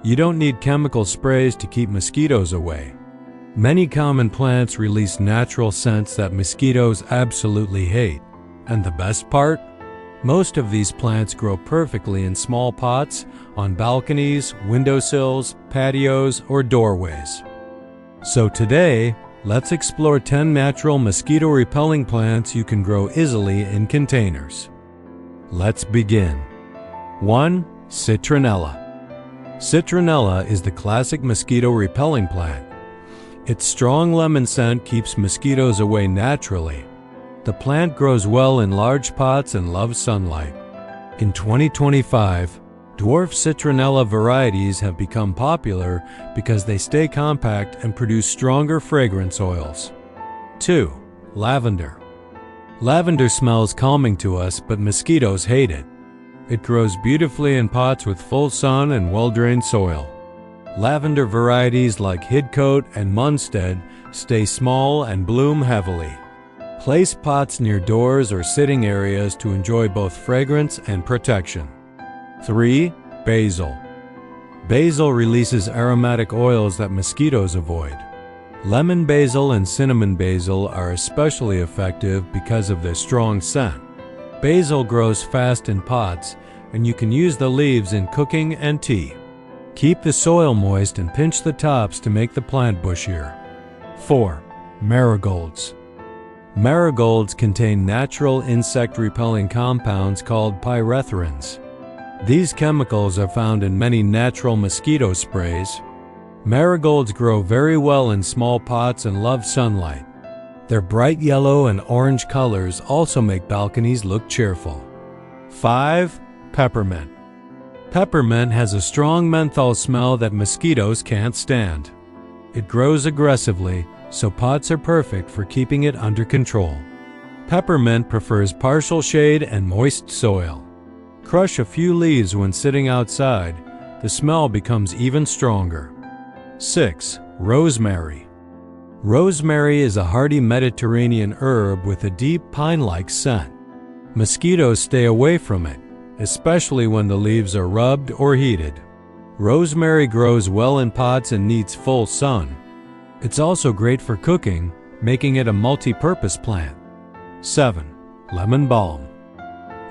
You don't need chemical sprays to keep mosquitoes away. Many common plants release natural scents that mosquitoes absolutely hate. And the best part? Most of these plants grow perfectly in small pots, on balconies, windowsills, patios, or doorways. So today, let's explore 10 natural mosquito-repelling plants you can grow easily in containers. Let's begin. 1. Citronella. Citronella is the classic mosquito-repelling plant. Its strong lemon scent keeps mosquitoes away naturally. The plant grows well in large pots and loves sunlight. In 2025, dwarf citronella varieties have become popular because they stay compact and produce stronger fragrance oils. 2. Lavender. Lavender smells calming to us, but mosquitoes hate it. It grows beautifully in pots with full sun and well-drained soil. Lavender varieties like Hidcote and Munstead stay small and bloom heavily. Place pots near doors or sitting areas to enjoy both fragrance and protection. 3. Basil. Basil releases aromatic oils that mosquitoes avoid. Lemon basil and cinnamon basil are especially effective because of their strong scent. Basil grows fast in pots, and you can use the leaves in cooking and tea. Keep the soil moist and pinch the tops to make the plant bushier. 4. Marigolds. Marigolds contain natural insect-repelling compounds called pyrethrins. These chemicals are found in many natural mosquito sprays. Marigolds grow very well in small pots and love sunlight. Their bright yellow and orange colors also make balconies look cheerful. 5. Peppermint. Peppermint has a strong menthol smell that mosquitoes can't stand. It grows aggressively, so pots are perfect for keeping it under control. Peppermint prefers partial shade and moist soil. Crush a few leaves when sitting outside. The smell becomes even stronger. 6. Rosemary. Rosemary is a hardy Mediterranean herb with a deep pine-like scent. Mosquitoes stay away from it, especially when the leaves are rubbed or heated. Rosemary grows well in pots and needs full sun. It's also great for cooking, making it a multi-purpose plant. 7. Lemon balm.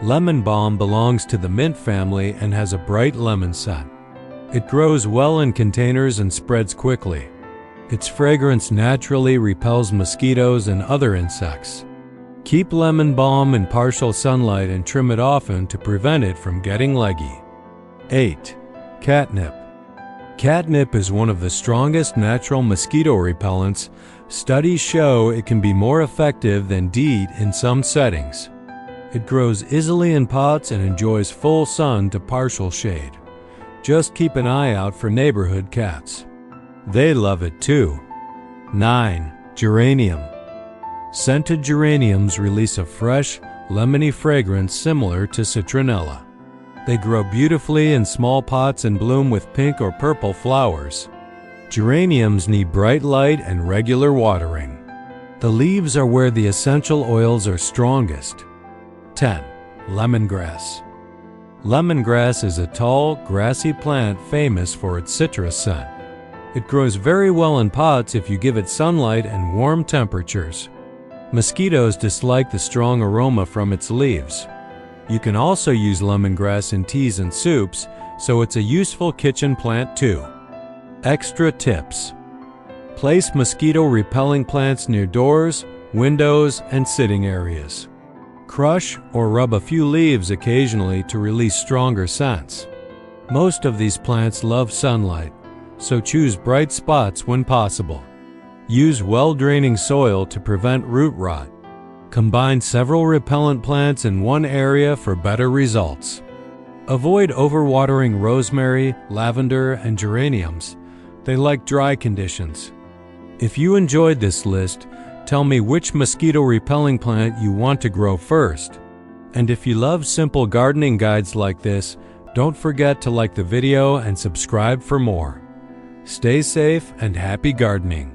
Lemon balm belongs to the mint family and has a bright lemon scent. It grows well in containers and spreads quickly. Its fragrance naturally repels mosquitoes and other insects. Keep lemon balm in partial sunlight and trim it often to prevent it from getting leggy. 8. Catnip. Catnip is one of the strongest natural mosquito repellents. Studies show it can be more effective than DEET in some settings. It grows easily in pots and enjoys full sun to partial shade. Just keep an eye out for neighborhood cats. They love it too. 9. Geranium. Scented geraniums release a fresh, lemony fragrance similar to citronella. They grow beautifully in small pots and bloom with pink or purple flowers. Geraniums need bright light and regular watering. The leaves are where the essential oils are strongest. 10. Lemongrass. Lemongrass is a tall, grassy plant famous for its citrus scent. It grows very well in pots if you give it sunlight and warm temperatures. Mosquitoes dislike the strong aroma from its leaves. You can also use lemongrass in teas and soups, so it's a useful kitchen plant too. Extra tips. Place mosquito-repelling plants near doors, windows, and sitting areas. Crush or rub a few leaves occasionally to release stronger scents. Most of these plants love sunlight, so choose bright spots when possible. Use well-draining soil to prevent root rot. Combine several repellent plants in one area for better results. Avoid overwatering rosemary, lavender, and geraniums. They like dry conditions. If you enjoyed this list, tell me which mosquito-repelling plant you want to grow first. And if you love simple gardening guides like this, don't forget to like the video and subscribe for more. Stay safe and happy gardening.